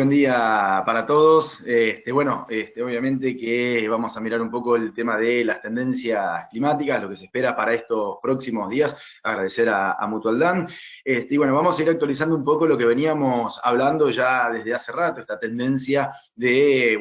Buen día para todos. Obviamente que vamos a mirar un poco el tema de las tendencias climáticas, lo que se espera para estos próximos días. Agradecer a Mutualdán. Vamos a ir actualizando un poco lo que veníamos hablando ya desde hace rato, esta tendencia de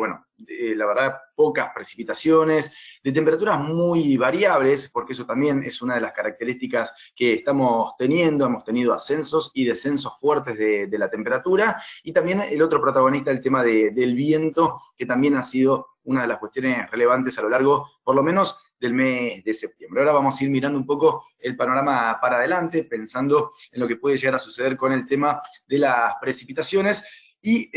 la verdad, pocas precipitaciones, de temperaturas muy variables, porque eso también es una de las características que estamos teniendo. Hemos tenido ascensos y descensos fuertes de la temperatura, y también el otro protagonista, el tema del viento, que también ha sido una de las cuestiones relevantes a lo largo, por lo menos, del mes de septiembre. Ahora vamos a ir mirando un poco el panorama para adelante, pensando en lo que puede llegar a suceder con el tema de las precipitaciones, y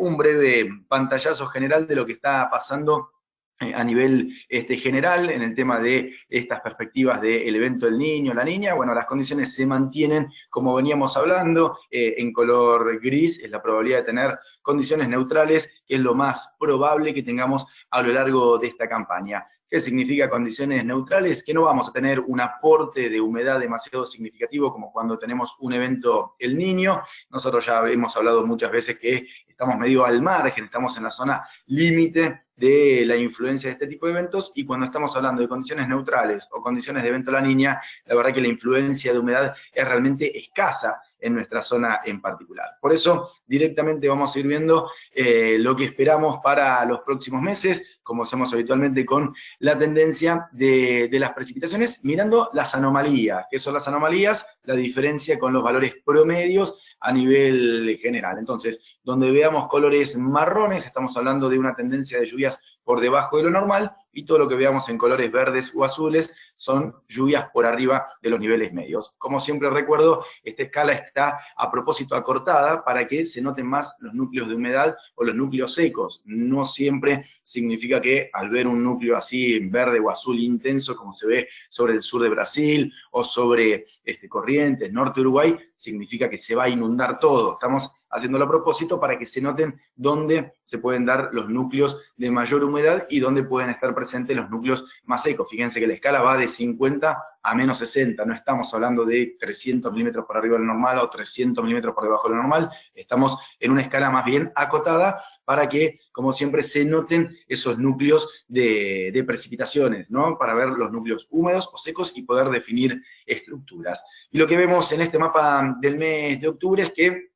un breve pantallazo general de lo que está pasando a nivel general en el tema de estas perspectivas del evento del Niño, la Niña. Bueno, las condiciones se mantienen como veníamos hablando, en color gris es la probabilidad de tener condiciones neutrales, que es lo más probable que tengamos a lo largo de esta campaña. ¿Qué significa condiciones neutrales? Que no vamos a tener un aporte de humedad demasiado significativo como cuando tenemos un evento El Niño. Nosotros ya hemos hablado muchas veces que estamos medio al margen, estamos en la zona límite de la influencia de este tipo de eventos, y cuando estamos hablando de condiciones neutrales o condiciones de evento La Niña, la verdad que la influencia de humedad es realmente escasa en nuestra zona en particular. Por eso, directamente vamos a ir viendo lo que esperamos para los próximos meses, como hacemos habitualmente con la tendencia de las precipitaciones, mirando las anomalías. ¿Qué son las anomalías? La diferencia con los valores promedios a nivel general. Entonces, donde veamos colores marrones, estamos hablando de una tendencia de lluvias por debajo de lo normal, y todo lo que veamos en colores verdes o azules son lluvias por arriba de los niveles medios. Como siempre recuerdo, esta escala está a propósito acortada para que se noten más los núcleos de humedad o los núcleos secos. No siempre significa que al ver un núcleo así en verde o azul intenso, como se ve sobre el sur de Brasil o sobre Corrientes, norte de Uruguay, significa que se va a inundar todo. Estamos haciéndolo a propósito para que se noten dónde se pueden dar los núcleos de mayor humedad y dónde pueden estar presentes los núcleos más secos. Fíjense que la escala va de 50 a menos 60, no estamos hablando de 300 milímetros por arriba de lo normal o 300 milímetros por debajo de lo normal, estamos en una escala más bien acotada para que, como siempre, se noten esos núcleos de precipitaciones, ¿no? Para ver los núcleos húmedos o secos y poder definir estructuras. Y lo que vemos en este mapa del mes de octubre es que,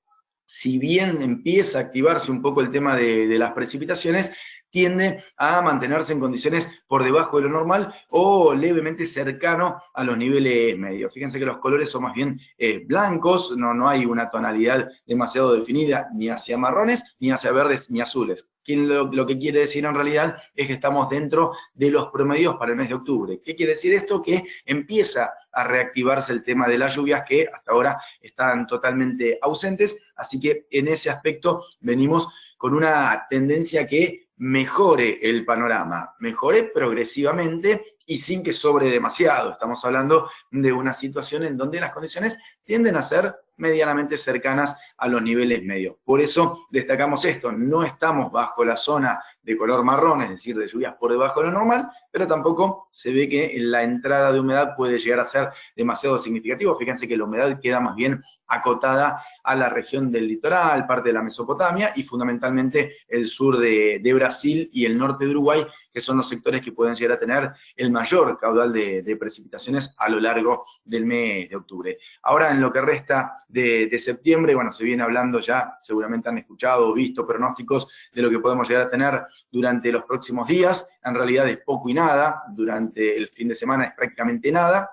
si bien empieza a activarse un poco el tema de las precipitaciones, tiende a mantenerse en condiciones por debajo de lo normal o levemente cercano a los niveles medios. Fíjense que los colores son más bien blancos, no hay una tonalidad demasiado definida ni hacia marrones, ni hacia verdes, ni azules. Lo que quiere decir en realidad es que estamos dentro de los promedios para el mes de octubre. ¿Qué quiere decir esto? Que empieza a reactivarse el tema de las lluvias, que hasta ahora están totalmente ausentes, así que en ese aspecto venimos con una tendencia que mejore el panorama, mejore progresivamente y sin que sobre demasiado. Estamos hablando de una situación en donde las condiciones tienden a ser medianamente cercanas a los niveles medios. Por eso destacamos esto, no estamos bajo la zona de color marrón, es decir, de lluvias por debajo de lo normal, pero tampoco se ve que la entrada de humedad puede llegar a ser demasiado significativo. Fíjense que la humedad queda más bien acotada a la región del litoral, parte de la Mesopotamia y fundamentalmente el sur de Brasil y el norte de Uruguay, que son los sectores que pueden llegar a tener el mayor caudal de precipitaciones a lo largo del mes de octubre. Ahora, en lo que resta de septiembre, bueno, se viene hablando ya, seguramente han escuchado o visto pronósticos de lo que podemos llegar a tener durante los próximos días. En realidad es poco y nada, durante el fin de semana es prácticamente nada,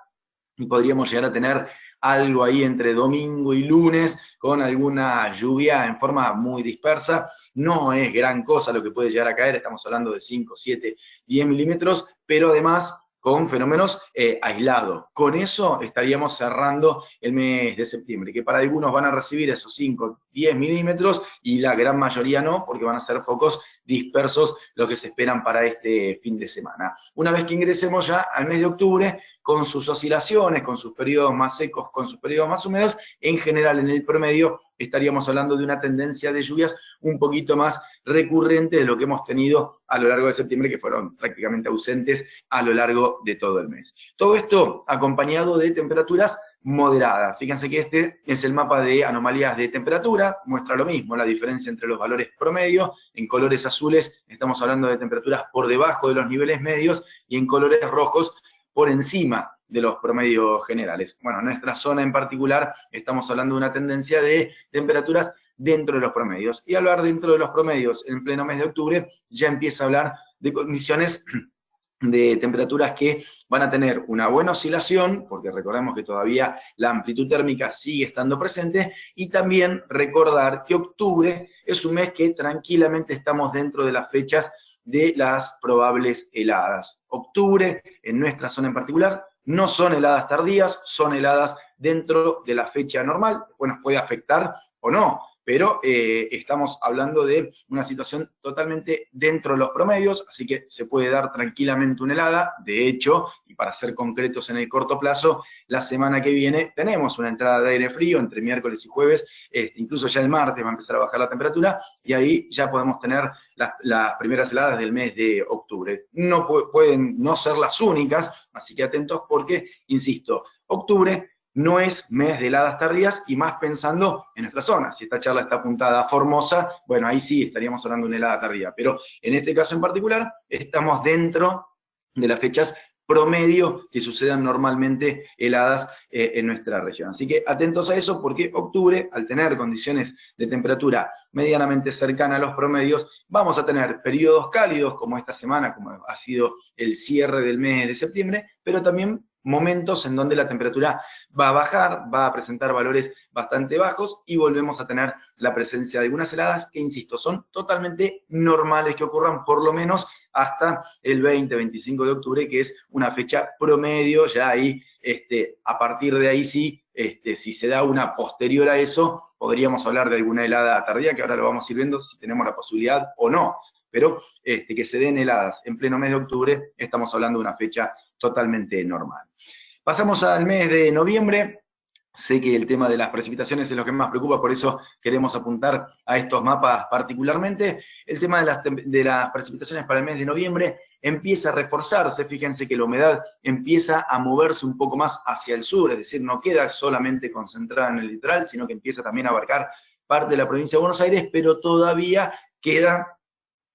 y podríamos llegar a tener algo ahí entre domingo y lunes, con alguna lluvia en forma muy dispersa. No es gran cosa lo que puede llegar a caer, estamos hablando de 5, 7, 10 milímetros, pero además con fenómenos aislados. Con eso estaríamos cerrando el mes de septiembre, que para algunos van a recibir esos 5, 10 milímetros y la gran mayoría no, porque van a ser focos dispersos lo que se esperan para este fin de semana. Una vez que ingresemos ya al mes de octubre, con sus oscilaciones, con sus periodos más secos, con sus periodos más húmedos, en general en el promedio estaríamos hablando de una tendencia de lluvias un poquito más recurrente de lo que hemos tenido a lo largo de septiembre, que fueron prácticamente ausentes a lo largo de todo el mes. Todo esto acompañado de temperaturas moderada. Fíjense que este es el mapa de anomalías de temperatura, muestra lo mismo, la diferencia entre los valores promedio. En colores azules estamos hablando de temperaturas por debajo de los niveles medios, y en colores rojos por encima de los promedios generales. Bueno, en nuestra zona en particular estamos hablando de una tendencia de temperaturas dentro de los promedios. Y hablar dentro de los promedios en pleno mes de octubre ya empieza a hablar de condiciones de temperaturas que van a tener una buena oscilación, porque recordemos que todavía la amplitud térmica sigue estando presente, y también recordar que octubre es un mes que tranquilamente estamos dentro de las fechas de las probables heladas. Octubre, en nuestra zona en particular, no son heladas tardías, son heladas dentro de la fecha normal. Bueno, puede afectar o no, pero estamos hablando de una situación totalmente dentro de los promedios, así que se puede dar tranquilamente una helada. De hecho, y para ser concretos en el corto plazo, la semana que viene tenemos una entrada de aire frío entre miércoles y jueves, incluso ya el martes va a empezar a bajar la temperatura, y ahí ya podemos tener las primeras heladas del mes de octubre. No pueden no ser las únicas, así que atentos porque, insisto, octubre no es mes de heladas tardías, y más pensando en nuestra zona. Si esta charla está apuntada a Formosa, bueno, ahí sí estaríamos hablando de una helada tardía, pero en este caso en particular estamos dentro de las fechas promedio que sucedan normalmente heladas en nuestra región. Así que atentos a eso, porque octubre, al tener condiciones de temperatura medianamente cercana a los promedios, vamos a tener periodos cálidos como esta semana, como ha sido el cierre del mes de septiembre, pero también momentos en donde la temperatura va a bajar, va a presentar valores bastante bajos, y volvemos a tener la presencia de algunas heladas que, insisto, son totalmente normales que ocurran por lo menos hasta el 20-25 de octubre, que es una fecha promedio. Ya ahí, a partir de ahí sí, si se da una posterior a eso, podríamos hablar de alguna helada tardía, que ahora lo vamos a ir viendo si tenemos la posibilidad o no, pero que se den heladas en pleno mes de octubre, estamos hablando de una fecha totalmente normal. Pasamos al mes de noviembre. Sé que el tema de las precipitaciones es lo que más preocupa, por eso queremos apuntar a estos mapas particularmente. El tema de las precipitaciones para el mes de noviembre empieza a reforzarse. Fíjense que la humedad empieza a moverse un poco más hacia el sur, es decir, no queda solamente concentrada en el litoral, sino que empieza también a abarcar parte de la provincia de Buenos Aires, pero todavía queda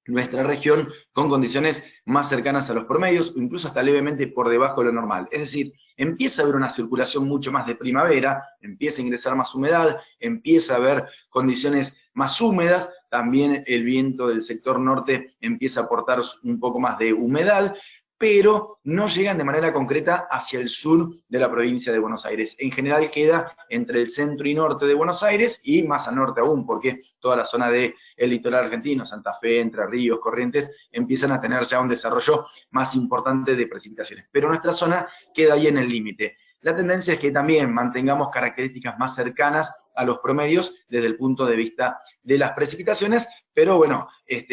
nuestra región con condiciones más cercanas a los promedios, o incluso hasta levemente por debajo de lo normal. Es decir, empieza a haber una circulación mucho más de primavera, empieza a ingresar más humedad, empieza a haber condiciones más húmedas, también el viento del sector norte empieza a aportar un poco más de humedad, pero no llegan de manera concreta hacia el sur de la provincia de Buenos Aires. En general queda entre el centro y norte de Buenos Aires, y más al norte aún, porque toda la zona del litoral argentino, Santa Fe, Entre Ríos, Corrientes, empiezan a tener ya un desarrollo más importante de precipitaciones. Pero nuestra zona queda ahí en el límite. La tendencia es que también mantengamos características más cercanas a los promedios desde el punto de vista de las precipitaciones, pero bueno,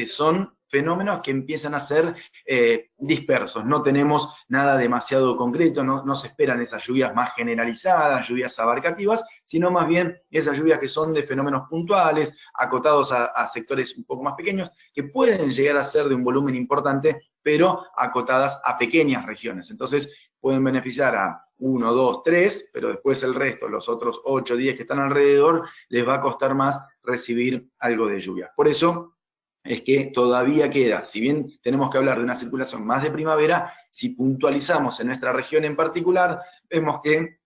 son fenómenos que empiezan a ser dispersos. No tenemos nada demasiado concreto, no se esperan esas lluvias más generalizadas, lluvias abarcativas, sino más bien esas lluvias que son de fenómenos puntuales, acotados a sectores un poco más pequeños, que pueden llegar a ser de un volumen importante, pero acotadas a pequeñas regiones. Entonces pueden beneficiar a 1, 2, 3, pero después el resto, los otros 8, 10 que están alrededor, les va a costar más recibir algo de lluvia. Por eso es que todavía queda, si bien tenemos que hablar de una circulación más de primavera, si puntualizamos en nuestra región en particular, vemos que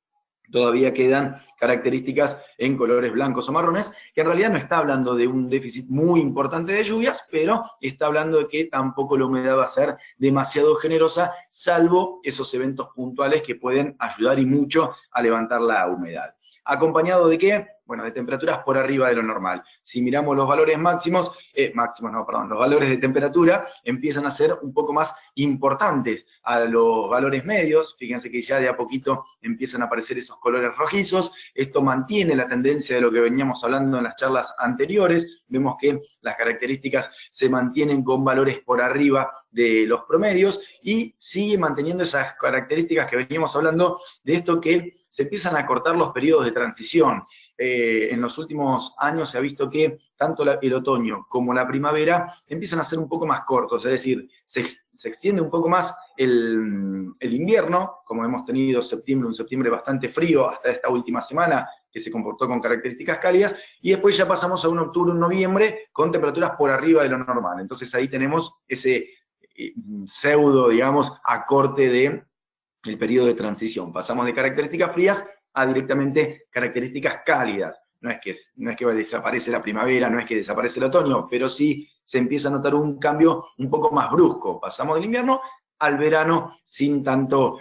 todavía quedan características en colores blancos o marrones, que en realidad no está hablando de un déficit muy importante de lluvias, pero está hablando de que tampoco la humedad va a ser demasiado generosa, salvo esos eventos puntuales que pueden ayudar y mucho a levantar la humedad. ¿Acompañado de qué? Bueno, de temperaturas por arriba de lo normal. Si miramos los valores máximos, los valores de temperatura empiezan a ser un poco más importantes a los valores medios. Fíjense que ya de a poquito empiezan a aparecer esos colores rojizos. Esto mantiene la tendencia de lo que veníamos hablando en las charlas anteriores. Vemos que las características se mantienen con valores por arriba de los promedios, y sigue manteniendo esas características que veníamos hablando de esto, que se empiezan a cortar los periodos de transición. en los últimos años se ha visto que tanto el otoño como la primavera empiezan a ser un poco más cortos, es decir, se extiende un poco más el invierno, como hemos tenido un septiembre bastante frío hasta esta última semana, que se comportó con características cálidas, y después ya pasamos a un octubre, un noviembre, con temperaturas por arriba de lo normal. Entonces ahí tenemos ese pseudo, digamos, acorte del periodo de transición. Pasamos de características frías a directamente características cálidas. No es que desaparece la primavera, no es que desaparece el otoño, pero sí se empieza a notar un cambio un poco más brusco. Pasamos del invierno al verano sin tanto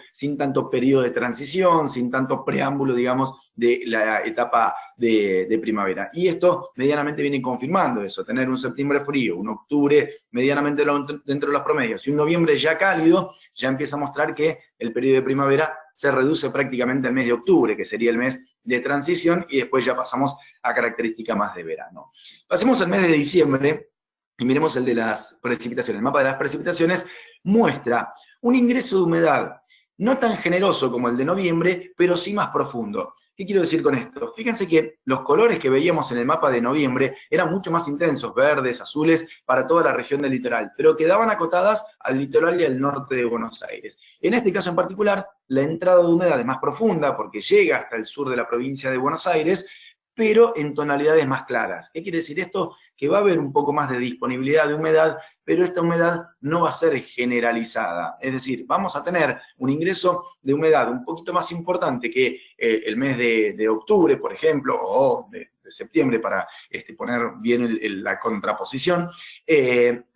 periodo de transición, sin tanto preámbulo, digamos, de la etapa de primavera. Y esto medianamente viene confirmando eso, tener un septiembre frío, un octubre medianamente dentro de los promedios y un noviembre ya cálido, ya empieza a mostrar que el periodo de primavera se reduce prácticamente al mes de octubre, que sería el mes de transición, y después ya pasamos a característica más de verano. Pasemos al mes de diciembre, y miremos el de las precipitaciones. El mapa de las precipitaciones muestra un ingreso de humedad no tan generoso como el de noviembre, pero sí más profundo. ¿Qué quiero decir con esto? Fíjense que los colores que veíamos en el mapa de noviembre eran mucho más intensos, verdes, azules, para toda la región del litoral, pero quedaban acotadas al litoral y al norte de Buenos Aires. En este caso en particular, la entrada de humedad es más profunda porque llega hasta el sur de la provincia de Buenos Aires, pero en tonalidades más claras. ¿Qué quiere decir esto? Que va a haber un poco más de disponibilidad de humedad, pero esta humedad no va a ser generalizada. Es decir, vamos a tener un ingreso de humedad un poquito más importante que el mes de octubre, por ejemplo, o de septiembre, para poner bien la contraposición,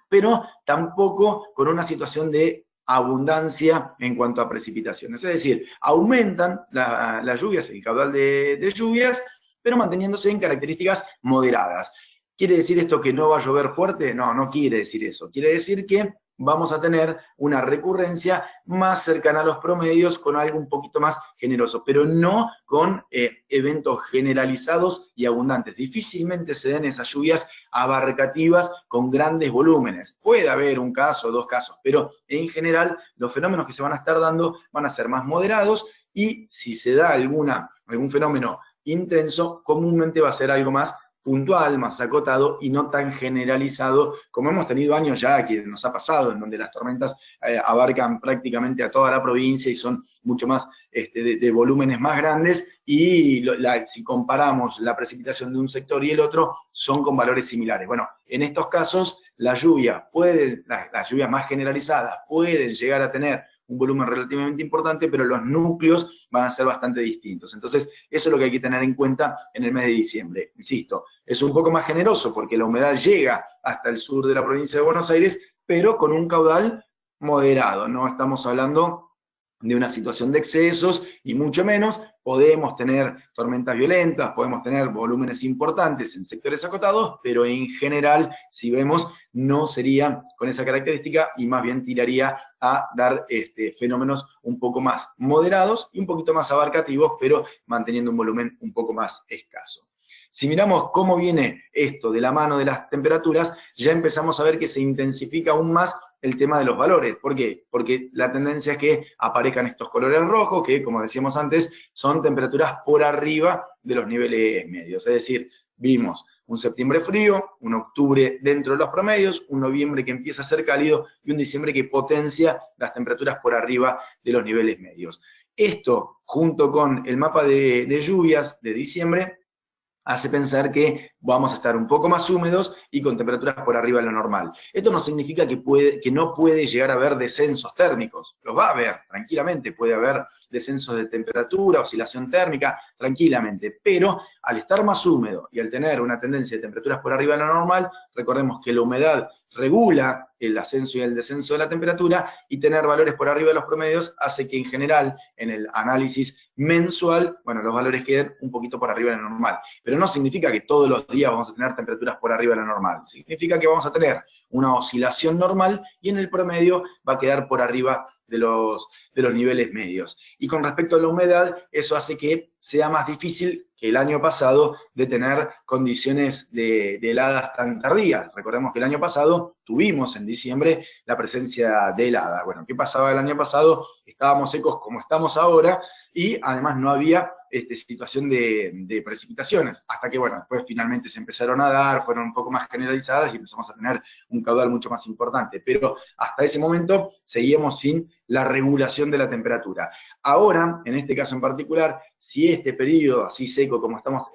pero tampoco con una situación de abundancia en cuanto a precipitaciones. Es decir, aumentan las lluvias, el caudal de lluvias, pero manteniéndose en características moderadas. ¿Quiere decir esto que no va a llover fuerte? No, no quiere decir eso. Quiere decir que vamos a tener una recurrencia más cercana a los promedios con algo un poquito más generoso, pero no con eventos generalizados y abundantes. Difícilmente se den esas lluvias abarcativas con grandes volúmenes. Puede haber un caso o dos casos, pero en general los fenómenos que se van a estar dando van a ser más moderados, y si se da algún fenómeno intenso, comúnmente va a ser algo más puntual, más acotado y no tan generalizado como hemos tenido años ya que nos ha pasado, en donde las tormentas abarcan prácticamente a toda la provincia y son mucho más de volúmenes más grandes, y si comparamos la precipitación de un sector y el otro, son con valores similares. Bueno, en estos casos las lluvias más generalizadas pueden llegar a tener un volumen relativamente importante, pero los núcleos van a ser bastante distintos. Entonces, eso es lo que hay que tener en cuenta en el mes de diciembre. Insisto, es un poco más generoso porque la humedad llega hasta el sur de la provincia de Buenos Aires, pero con un caudal moderado. No estamos hablando de una situación de excesos, y mucho menos podemos tener tormentas violentas, podemos tener volúmenes importantes en sectores acotados, pero en general, si vemos, no sería con esa característica y más bien tiraría a dar fenómenos un poco más moderados y un poquito más abarcativos, pero manteniendo un volumen un poco más escaso. Si miramos cómo viene esto de la mano de las temperaturas, ya empezamos a ver que se intensifica aún más el tema de los valores. ¿Por qué? Porque la tendencia es que aparezcan estos colores rojos, que, como decíamos antes, son temperaturas por arriba de los niveles medios. Es decir, vimos un septiembre frío, un octubre dentro de los promedios, un noviembre que empieza a ser cálido y un diciembre que potencia las temperaturas por arriba de los niveles medios. Esto, junto con el mapa de lluvias de diciembre, hace pensar que vamos a estar un poco más húmedos y con temperaturas por arriba de lo normal. Esto no significa que no puede llegar a haber descensos térmicos. Los va a haber, tranquilamente, puede haber descensos de temperatura, oscilación térmica, tranquilamente. Pero al estar más húmedo y al tener una tendencia de temperaturas por arriba de lo normal, recordemos que la humedad regula el ascenso y el descenso de la temperatura, y tener valores por arriba de los promedios hace que en general, en el análisis mensual, bueno, los valores queden un poquito por arriba de lo normal. Pero no significa que todos los días vamos a tener temperaturas por arriba de lo normal. Significa que vamos a tener una oscilación normal y en el promedio va a quedar por arriba de los niveles medios. Y con respecto a la humedad, eso hace que sea más difícil que el año pasado de tener condiciones de heladas tan tardías. Recordemos que el año pasado tuvimos en diciembre la presencia de helada. Bueno, ¿qué pasaba el año pasado? Estábamos secos como estamos ahora, y además no había situación de precipitaciones, hasta que, bueno, después finalmente se empezaron a dar, fueron un poco más generalizadas y empezamos a tener un caudal mucho más importante. Pero hasta ese momento seguíamos sin la regulación de la temperatura. Ahora, en este caso en particular, si este periodo así seco como estamos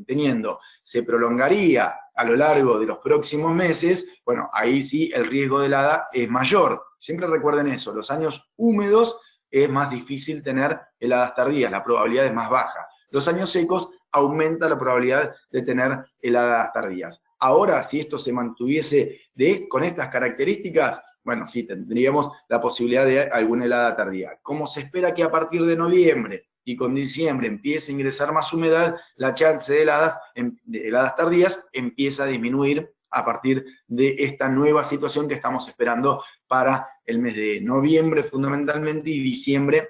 teniendo se prolongaría a lo largo de los próximos meses, bueno, ahí sí el riesgo de helada es mayor. Siempre recuerden eso, los años húmedos es más difícil tener heladas tardías, la probabilidad es más baja. Los años secos aumenta la probabilidad de tener heladas tardías. Ahora, si esto se mantuviese con estas características, bueno, sí, tendríamos la posibilidad de alguna helada tardía. Como se espera que a partir de noviembre y con diciembre empiece a ingresar más humedad, la chance de heladas tardías empieza a disminuir a partir de esta nueva situación que estamos esperando para el mes de noviembre fundamentalmente y diciembre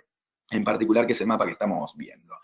en particular, que es el mapa que estamos viendo.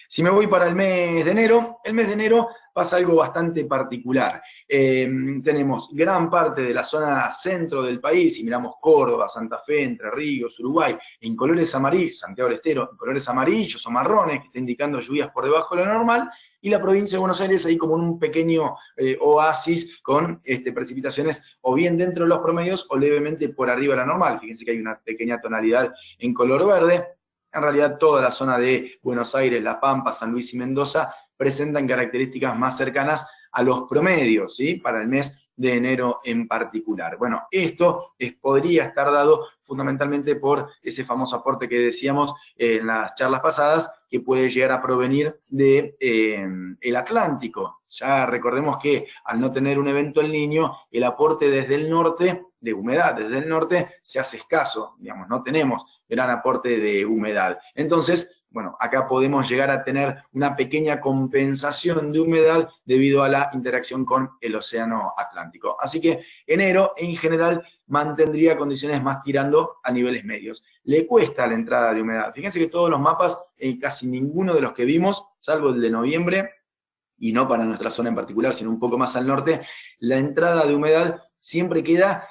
Si me voy para el mes de enero pasa algo bastante particular. Tenemos gran parte de la zona centro del país, si miramos Córdoba, Santa Fe, Entre Ríos, Uruguay, en colores amarillos, Santiago del Estero, en colores amarillos o marrones, que está indicando lluvias por debajo de lo normal, y la provincia de Buenos Aires ahí como en un pequeño oasis con precipitaciones o bien dentro de los promedios o levemente por arriba de la normal. Fíjense que hay una pequeña tonalidad en color verde. En realidad toda la zona de Buenos Aires, La Pampa, San Luis y Mendoza presentan características más cercanas a los promedios, ¿sí? Para el mes de enero en particular. Bueno, esto podría estar dado fundamentalmente por ese famoso aporte que decíamos en las charlas pasadas, que puede llegar a provenir de el Atlántico. Ya recordemos que al no tener un evento El Niño, el aporte desde el norte, de humedad desde el norte, se hace escaso, digamos, no tenemos gran aporte de humedad. Entonces, bueno, acá podemos llegar a tener una pequeña compensación de humedad debido a la interacción con el océano Atlántico. Así que enero, en general, mantendría condiciones más tirando a niveles medios. Le cuesta la entrada de humedad. Fíjense que todos los mapas, casi ninguno de los que vimos, salvo el de noviembre, y no para nuestra zona en particular, sino un poco más al norte, la entrada de humedad siempre queda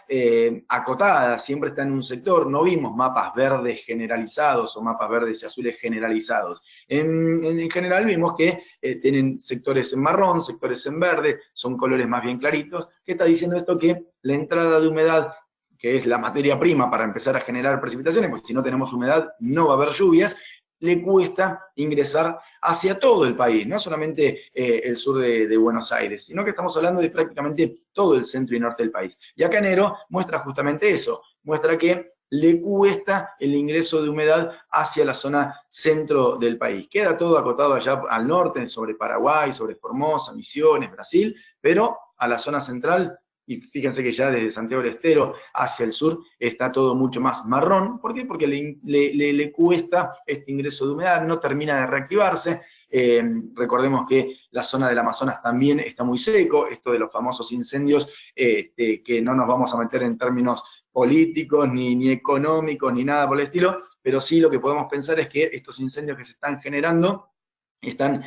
acotada, siempre está en un sector. No vimos mapas verdes generalizados o mapas verdes y azules generalizados. En general vimos que tienen sectores en marrón, sectores en verde, son colores más bien claritos. ¿Qué está diciendo esto? Que la entrada de humedad, que es la materia prima para empezar a generar precipitaciones, porque si no tenemos humedad no va a haber lluvias, le cuesta ingresar hacia todo el país, no solamente el sur de Buenos Aires, sino que estamos hablando de prácticamente todo el centro y norte del país. Y acá enero muestra justamente eso, muestra que le cuesta el ingreso de humedad hacia la zona centro del país. Queda todo acotado allá al norte, sobre Paraguay, sobre Formosa, Misiones, Brasil, pero a la zona central, y fíjense que ya desde Santiago del Estero hacia el sur está todo mucho más marrón. ¿Por qué? Porque le cuesta este ingreso de humedad, no termina de reactivarse. Recordemos que la zona del Amazonas también está muy seco, esto de los famosos incendios, que no nos vamos a meter en términos políticos, ni económicos, ni nada por el estilo, pero sí lo que podemos pensar es que estos incendios que se están generando están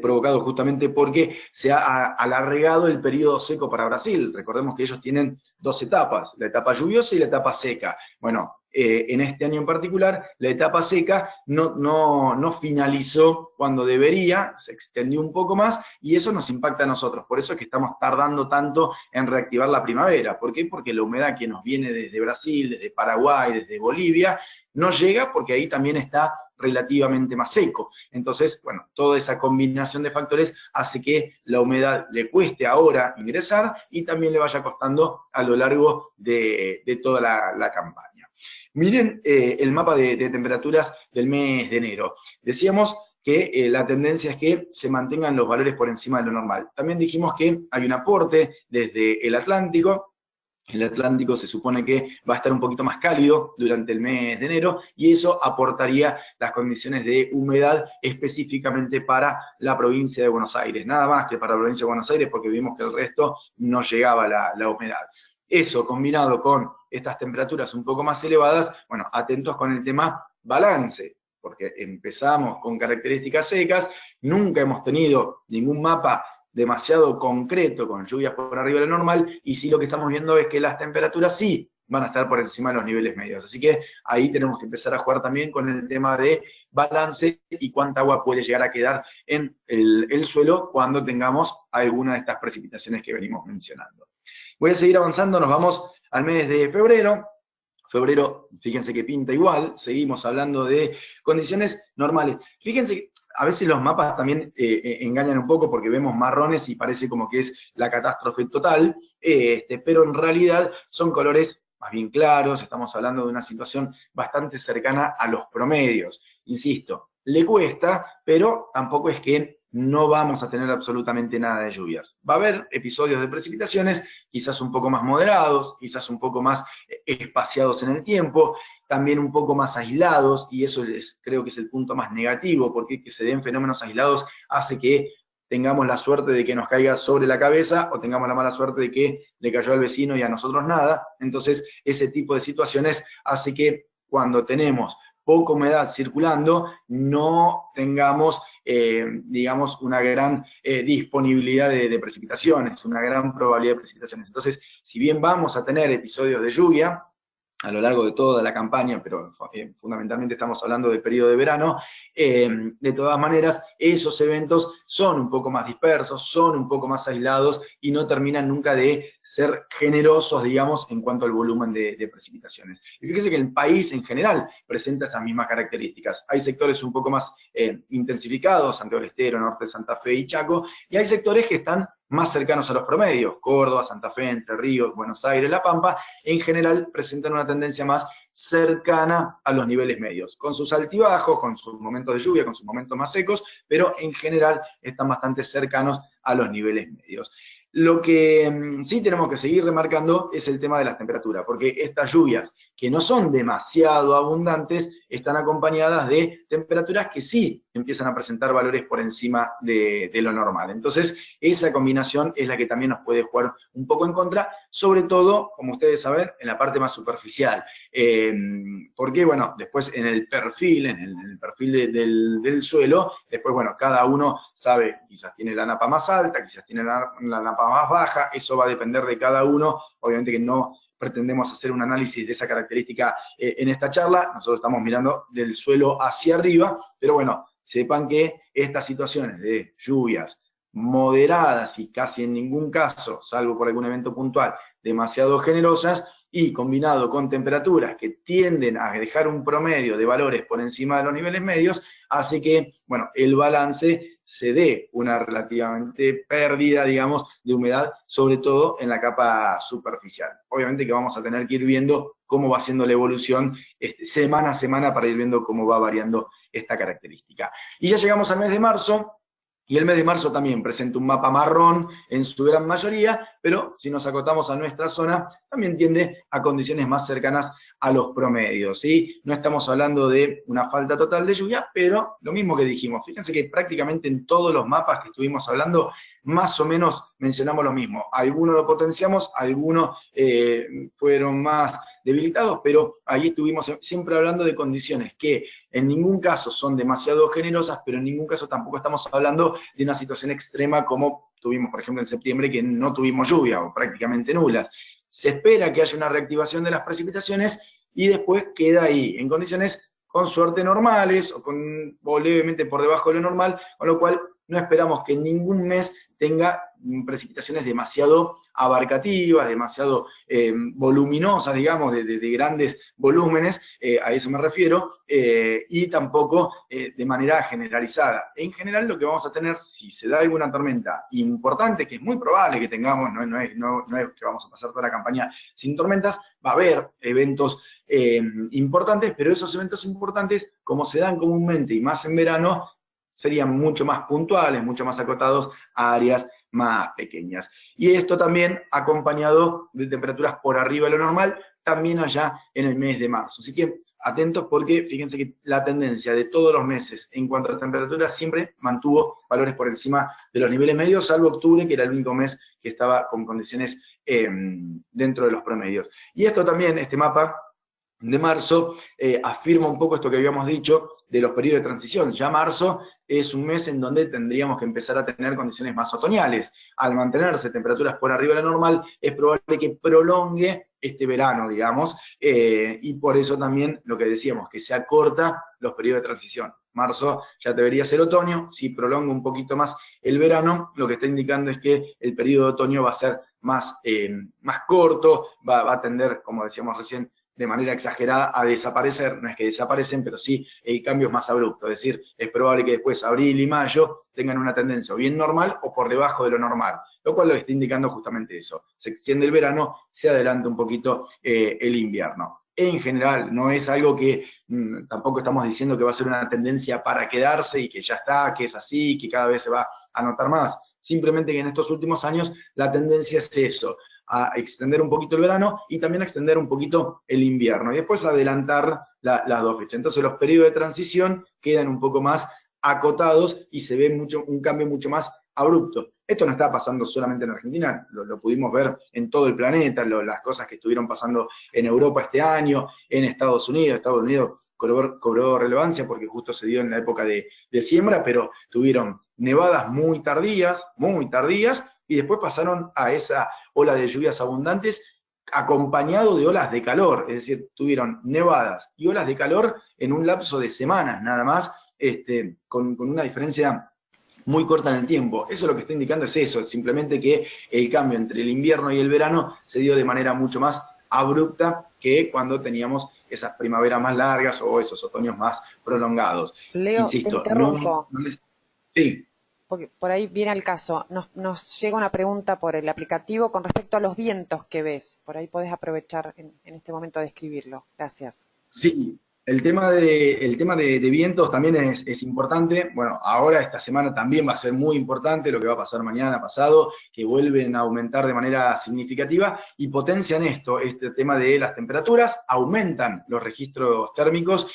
provocados justamente porque se ha alargado el periodo seco para Brasil. Recordemos que ellos tienen dos etapas, la etapa lluviosa y la etapa seca. Bueno, en este año en particular, la etapa seca no finalizó cuando debería, se extendió un poco más, y eso nos impacta a nosotros. Por eso es que estamos tardando tanto en reactivar la primavera. ¿Por qué? Porque la humedad que nos viene desde Brasil, desde Paraguay, desde Bolivia, no llega porque ahí también está relativamente más seco. Entonces, bueno, toda esa combinación de factores hace que la humedad le cueste ahora ingresar y también le vaya costando a lo largo de toda la campaña. Miren el mapa de temperaturas del mes de enero. Decíamos que la tendencia es que se mantengan los valores por encima de lo normal. También dijimos que hay un aporte desde el Atlántico. El Atlántico se supone que va a estar un poquito más cálido durante el mes de enero y eso aportaría las condiciones de humedad específicamente para la provincia de Buenos Aires. Nada más que para la provincia de Buenos Aires porque vimos que el resto no llegaba la humedad. Eso combinado con estas temperaturas un poco más elevadas, bueno, atentos con el tema balance, porque empezamos con características secas, nunca hemos tenido ningún mapa demasiado concreto, con lluvias por arriba de lo normal, y sí lo que estamos viendo es que las temperaturas sí van a estar por encima de los niveles medios. Así que ahí tenemos que empezar a jugar también con el tema de balance y cuánta agua puede llegar a quedar en el suelo cuando tengamos alguna de estas precipitaciones que venimos mencionando. Voy a seguir avanzando, nos vamos al mes de febrero. Febrero, fíjense que pinta igual, seguimos hablando de condiciones normales. Fíjense que a veces los mapas también engañan un poco porque vemos marrones y parece como que es la catástrofe total, pero en realidad son colores más bien claros, estamos hablando de una situación bastante cercana a los promedios. Insisto, le cuesta, pero tampoco es que no vamos a tener absolutamente nada de lluvias. Va a haber episodios de precipitaciones, quizás un poco más moderados, quizás un poco más espaciados en el tiempo, también un poco más aislados, y eso creo que es el punto más negativo, porque que se den fenómenos aislados hace que tengamos la suerte de que nos caiga sobre la cabeza o tengamos la mala suerte de que le cayó al vecino y a nosotros nada. Entonces, ese tipo de situaciones hace que cuando tenemos poca humedad circulando, no tengamos, digamos, una gran disponibilidad de precipitaciones, una gran probabilidad de precipitaciones. Entonces, si bien vamos a tener episodios de lluvia a lo largo de toda la campaña, pero fundamentalmente estamos hablando del periodo de verano, de todas maneras, esos eventos son un poco más dispersos, son un poco más aislados y no terminan nunca de ser generosos, digamos, en cuanto al volumen de precipitaciones. Y fíjense que el país en general presenta esas mismas características. Hay sectores un poco más intensificados, Santiago del Estero, Norte de Santa Fe y Chaco, y hay sectores que están más cercanos a los promedios, Córdoba, Santa Fe, Entre Ríos, Buenos Aires, La Pampa, en general presentan una tendencia más cercana a los niveles medios, con sus altibajos, con sus momentos de lluvia, con sus momentos más secos, pero en general están bastante cercanos a los niveles medios. Lo que sí tenemos que seguir remarcando es el tema de las temperaturas, porque estas lluvias, que no son demasiado abundantes, están acompañadas de temperaturas que sí empiezan a presentar valores por encima de lo normal. Entonces, esa combinación es la que también nos puede jugar un poco en contra, sobre todo, como ustedes saben, en la parte más superficial. Porque, bueno, después en el perfil, del suelo, después, bueno, cada uno sabe, quizás tiene la napa más alta, quizás tiene la napa más baja, eso va a depender de cada uno, obviamente que no pretendemos hacer un análisis de esa característica en esta charla, nosotros estamos mirando del suelo hacia arriba, pero bueno, sepan que estas situaciones de lluvias moderadas y casi en ningún caso, salvo por algún evento puntual, demasiado generosas, y combinado con temperaturas que tienden a dejar un promedio de valores por encima de los niveles medios, hace que, bueno, el balance se dé una relativamente pérdida, digamos, de humedad, sobre todo en la capa superficial. Obviamente que vamos a tener que ir viendo cómo va siendo la evolución semana a semana para ir viendo cómo va variando esta característica. Y ya llegamos al mes de marzo, y el mes de marzo también presenta un mapa marrón en su gran mayoría, pero si nos acotamos a nuestra zona, también tiende a condiciones más cercanas a los promedios, ¿sí? No estamos hablando de una falta total de lluvia, pero lo mismo que dijimos, fíjense que prácticamente en todos los mapas que estuvimos hablando, más o menos mencionamos lo mismo. Algunos lo potenciamos, algunos fueron más debilitados, pero ahí estuvimos siempre hablando de condiciones que en ningún caso son demasiado generosas, pero en ningún caso tampoco estamos hablando de una situación extrema como tuvimos, por ejemplo, en septiembre, que no tuvimos lluvia o prácticamente nulas. Se espera que haya una reactivación de las precipitaciones y después queda ahí, en condiciones con suerte normales o levemente por debajo de lo normal, con lo cual no esperamos que ningún mes tenga precipitaciones demasiado abarcativas, demasiado voluminosas, digamos, de grandes volúmenes, a eso me refiero, y tampoco de manera generalizada. En general lo que vamos a tener, si se da alguna tormenta importante, que es muy probable que tengamos, no es que vamos a pasar toda la campaña sin tormentas, va a haber eventos importantes, pero esos eventos importantes, como se dan comúnmente y más en verano, serían mucho más puntuales, mucho más acotados a áreas más pequeñas. Y esto también acompañado de temperaturas por arriba de lo normal, también allá en el mes de marzo. Así que atentos porque fíjense que la tendencia de todos los meses en cuanto a temperaturas siempre mantuvo valores por encima de los niveles medios, salvo octubre, que era el único mes que estaba con condiciones dentro de los promedios. Y esto también, este mapa de marzo, afirma un poco esto que habíamos dicho de los periodos de transición. Ya marzo es un mes en donde tendríamos que empezar a tener condiciones más otoñales. Al mantenerse temperaturas por arriba de la normal, es probable que prolongue este verano, digamos, y por eso también lo que decíamos, que se acorta los periodos de transición. Marzo ya debería ser otoño, si prolonga un poquito más el verano, lo que está indicando es que el periodo de otoño va a ser más corto, va a tender, como decíamos recién, de manera exagerada a desaparecer, no es que desaparecen, pero sí el cambio es más abrupto, es decir, es probable que después abril y mayo tengan una tendencia o bien normal o por debajo de lo normal, lo cual lo está indicando justamente eso, se extiende el verano, se adelanta un poquito el invierno. En general, no es algo que tampoco estamos diciendo que va a ser una tendencia para quedarse y que ya está, que es así, que cada vez se va a notar más, simplemente que en estos últimos años la tendencia es eso, a extender un poquito el verano y también a extender un poquito el invierno y después adelantar las dos fechas. Entonces los periodos de transición quedan un poco más acotados y se ve un cambio mucho más abrupto. Esto no está pasando solamente en Argentina, lo pudimos ver en todo el planeta, las cosas que estuvieron pasando en Europa este año, en Estados Unidos. Estados Unidos cobró relevancia porque justo se dio en la época de siembra, pero tuvieron nevadas muy tardías, y después pasaron a esa ola de lluvias abundantes acompañado de olas de calor, es decir, tuvieron nevadas y olas de calor en un lapso de semanas nada más, con una diferencia muy corta en el tiempo. Eso lo que está indicando es eso, simplemente que el cambio entre el invierno y el verano se dio de manera mucho más abrupta que cuando teníamos esas primaveras más largas o esos otoños más prolongados. Leo, te Insisto, interrumpo, sí, porque por ahí viene el caso. Nos llega una pregunta por el aplicativo con respecto a los vientos que ves. Por ahí podés aprovechar en este momento de escribirlo. Gracias. sí, el tema de vientos también es importante. Bueno, ahora esta semana también va a ser muy importante lo que va a pasar mañana, pasado, que vuelven a aumentar de manera significativa y potencian este tema de las temperaturas, aumentan los registros térmicos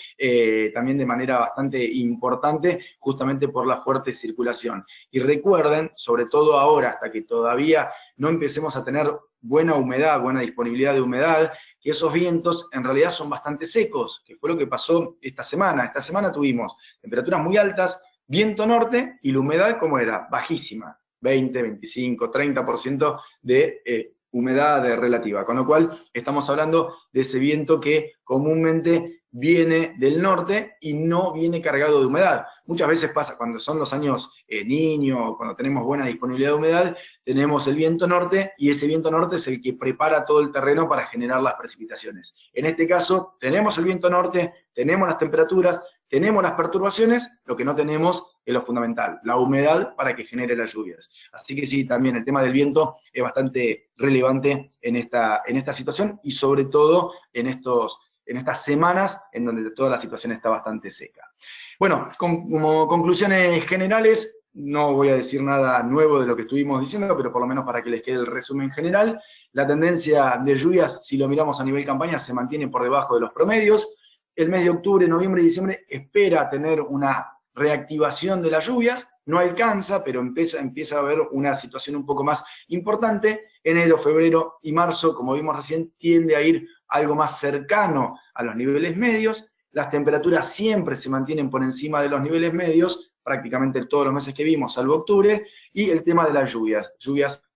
también de manera bastante importante, justamente por la fuerte circulación. Y recuerden, sobre todo ahora, hasta que todavía no empecemos a tener buena humedad, buena disponibilidad de humedad, que esos vientos en realidad son bastante secos, que fue lo que pasó esta semana. Esta semana tuvimos temperaturas muy altas, viento norte y la humedad, ¿cómo era? Bajísima, 20, 25, 30% de humedad relativa, con lo cual estamos hablando de ese viento que comúnmente viene del norte y no viene cargado de humedad. Muchas veces pasa cuando son los años niño, cuando tenemos buena disponibilidad de humedad, tenemos el viento norte y ese viento norte es el que prepara todo el terreno para generar las precipitaciones. En este caso, tenemos el viento norte, tenemos las temperaturas, tenemos las perturbaciones, lo que no tenemos es lo fundamental, la humedad para que genere las lluvias. Así que sí, también el tema del viento es bastante relevante en esta situación y sobre todo en estas semanas en donde toda la situación está bastante seca. Bueno, como conclusiones generales, no voy a decir nada nuevo de lo que estuvimos diciendo, pero por lo menos para que les quede el resumen general, la tendencia de lluvias, si lo miramos a nivel campaña, se mantiene por debajo de los promedios. El mes de octubre, noviembre y diciembre espera tener una reactivación de las lluvias, no alcanza, pero empieza a haber una situación un poco más importante. Enero, febrero y marzo, como vimos recién, tiende a ir algo más cercano a los niveles medios. Las temperaturas siempre se mantienen por encima de los niveles medios, prácticamente todos los meses que vimos, salvo octubre, y el tema de las lluvias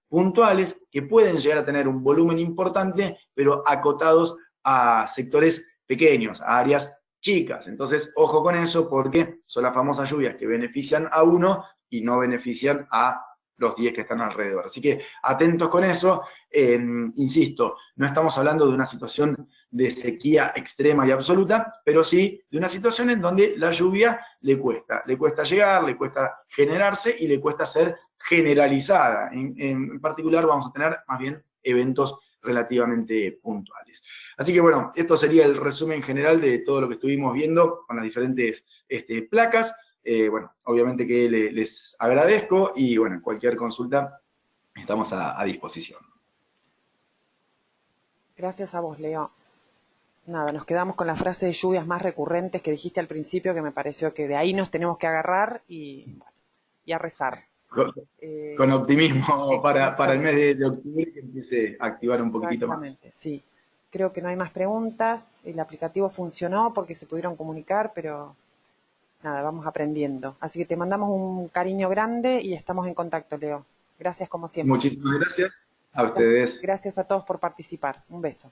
puntuales que pueden llegar a tener un volumen importante, pero acotados a sectores pequeños, a áreas chicas. Entonces, ojo con eso porque son las famosas lluvias que benefician a uno y no benefician a los 10 que están alrededor. Así que atentos con eso. Insisto, no estamos hablando de una situación de sequía extrema y absoluta, pero sí de una situación en donde la lluvia le cuesta llegar, le cuesta generarse y le cuesta ser generalizada. En particular vamos a tener más bien eventos relativamente puntuales. Así que bueno, esto sería el resumen general de todo lo que estuvimos viendo con las diferentes placas. Bueno, obviamente que les agradezco y bueno, cualquier consulta estamos a disposición. Gracias a vos, Leo. Nada, nos quedamos con la frase de lluvias más recurrentes que dijiste al principio, que me pareció que de ahí nos tenemos que agarrar y a rezar. Con, con optimismo para el mes Exactamente, de octubre que empiece a activar un poquitito más. exactamente, sí. Creo que no hay más preguntas. El aplicativo funcionó porque se pudieron comunicar, pero nada, vamos aprendiendo. Así que te mandamos un cariño grande y estamos en contacto, Leo. Gracias como siempre. Muchísimas gracias. A ustedes. Gracias a todos por participar. Un beso.